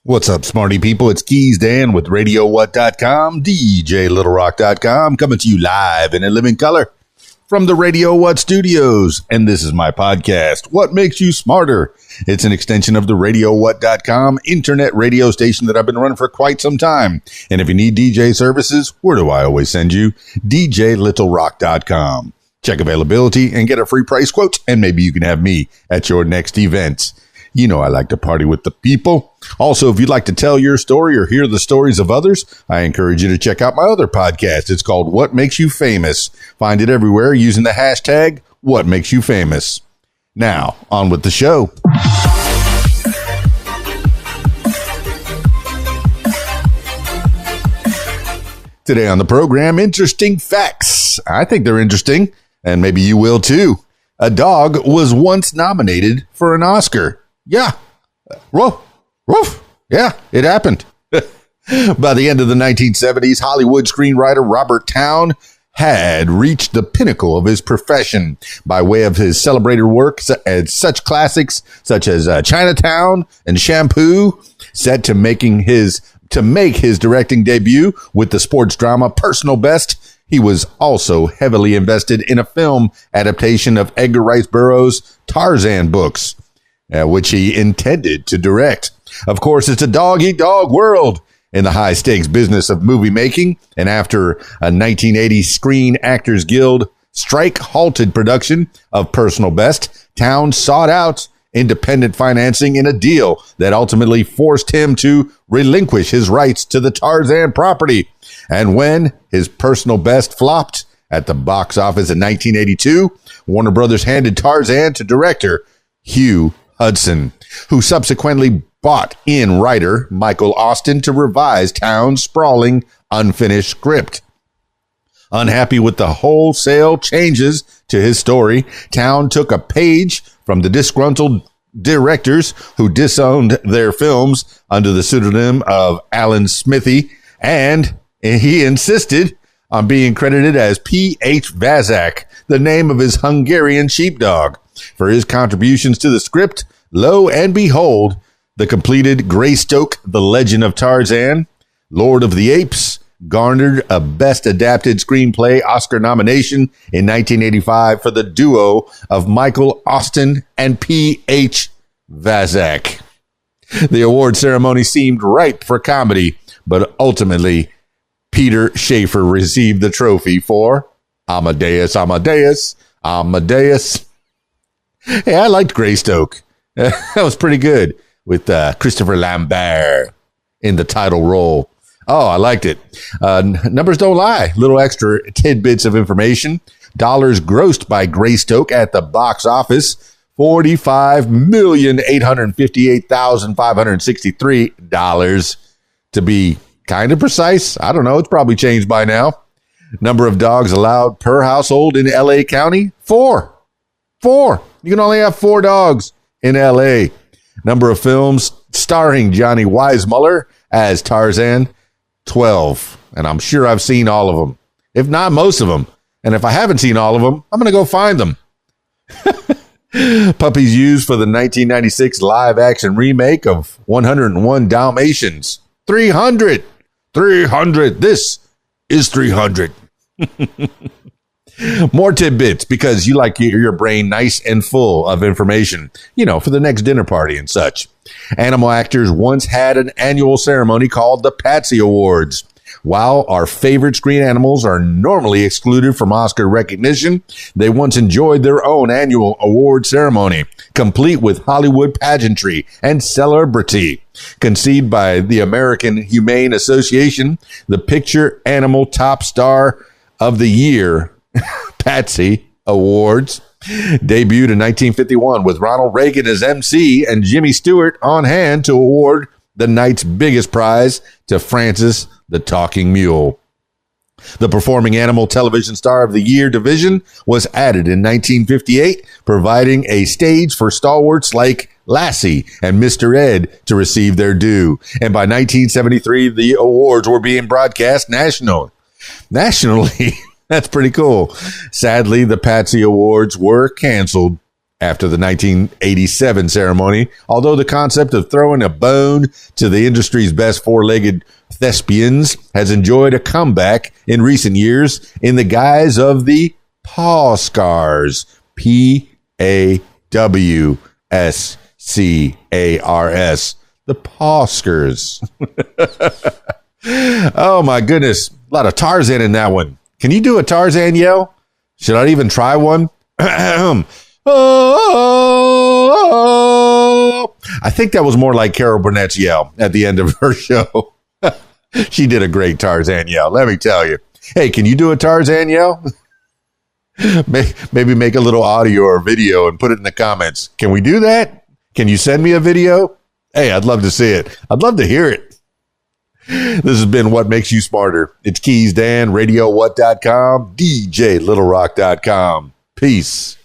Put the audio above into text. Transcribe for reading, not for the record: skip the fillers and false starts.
What's up, smarty people? It's KeysDAN with RadioWhat.com, DJLittleRock.com, coming to you live in a living color from the Radio What studios. And this is my podcast, What Makes You Smarter? It's an extension of the RadioWhat.com internet radio station that I've been running for quite some time. And if you need DJ services, where do I always send you? DJLittleRock.com. Check availability and get a free price quote, and maybe you can have me at your next event. You know I like to party with the people. Also, if you'd like to tell your story or hear the stories of others, I encourage you to check out my other podcast. It's called What Makes You Famous. Find it everywhere using the hashtag What Makes You Famous. Now, on with the show. Today on the program, interesting facts. I think they're interesting, and maybe you will too. A dog was once nominated for an Oscar. Yeah. Woof. Woof. Yeah, it happened. By the end of the 1970s, Hollywood screenwriter Robert Towne had reached the pinnacle of his profession by way of his celebrated work at such classics such as Chinatown and Shampoo, set to make his directing debut with the sports drama Personal Best. He was also heavily invested in a film adaptation of Edgar Rice Burroughs' Tarzan books, which he intended to direct. Of course, it's a dog-eat-dog world in the high-stakes business of movie making, and after a 1980 Screen Actors Guild strike halted production of Personal Best, Towne sought out independent financing in a deal that ultimately forced him to relinquish his rights to the Tarzan property. And when his Personal Best flopped at the box office in 1982, Warner Brothers handed Tarzan to director Hugh Hudson, who subsequently bought in writer Michael Austen to revise Towne's sprawling, unfinished script. Unhappy with the wholesale changes to his story, Towne took a page from the disgruntled directors who disowned their films under the pseudonym of Alan Smithy, and he insisted on being credited as P.H. Vazak, the name of his Hungarian sheepdog, for his contributions to the script. Lo and behold, the completed Greystoke, The Legend of Tarzan, Lord of the Apes, garnered a Best Adapted Screenplay Oscar nomination in 1985 for the duo of Michael Austen and P.H. Vazak. The award ceremony seemed ripe for comedy, but ultimately, Peter Schaefer received the trophy for Amadeus. Hey, I liked Greystoke. That was pretty good, with Christopher Lambert in the title role. Oh, I liked it. Numbers don't lie. Little extra tidbits of information. Dollars grossed by Greystoke at the box office, $45,858,563. To be kind of precise, I don't know. It's probably changed by now. Number of dogs allowed per household in L.A. County, 4. You can only have 4 dogs in L.A. Number of films starring Johnny Weissmuller as Tarzan, 12. And I'm sure I've seen all of them, if not most of them. And if I haven't seen all of them, I'm going to go find them. Puppies used for the 1996 live-action remake of 101 Dalmatians. 300. This is 300. More tidbits, because you like your brain nice and full of information, for the next dinner party and such. Animal actors once had an annual ceremony called the Patsy Awards. While our favorite screen animals are normally excluded from Oscar recognition, they once enjoyed their own annual award ceremony, complete with Hollywood pageantry and celebrity. Conceived by the American Humane Association, the Picture Animal Top Star of the Year Patsy Awards debuted in 1951 with Ronald Reagan as MC and Jimmy Stewart on hand to award the night's biggest prize to Francis the Talking Mule. The Performing Animal Television Star of the Year division was added in 1958, providing a stage for stalwarts like Lassie and Mr. Ed to receive their due. And by 1973, the awards were being broadcast nationally. That's pretty cool. Sadly, the Patsy Awards were canceled after the 1987 ceremony, although the concept of throwing a bone to the industry's best four-legged thespians has enjoyed a comeback in recent years in the guise of the paw scars. PAWSCARS. The Oscars. Oh my goodness. A lot of Tarzan in that one. Can you do a Tarzan yell? Should I even try one? I think that was more like Carol Burnett's yell at the end of her show. She did a great Tarzan yell, let me tell you. Hey, can you do a Tarzan yell? Maybe make a little audio or video and put it in the comments. Can we do that? Can you send me a video? Hey, I'd love to see it. I'd love to hear it. This has been What Makes You Smarter. It's KeysDAN, RadioWhat.com, DJLittleRock.com. Peace.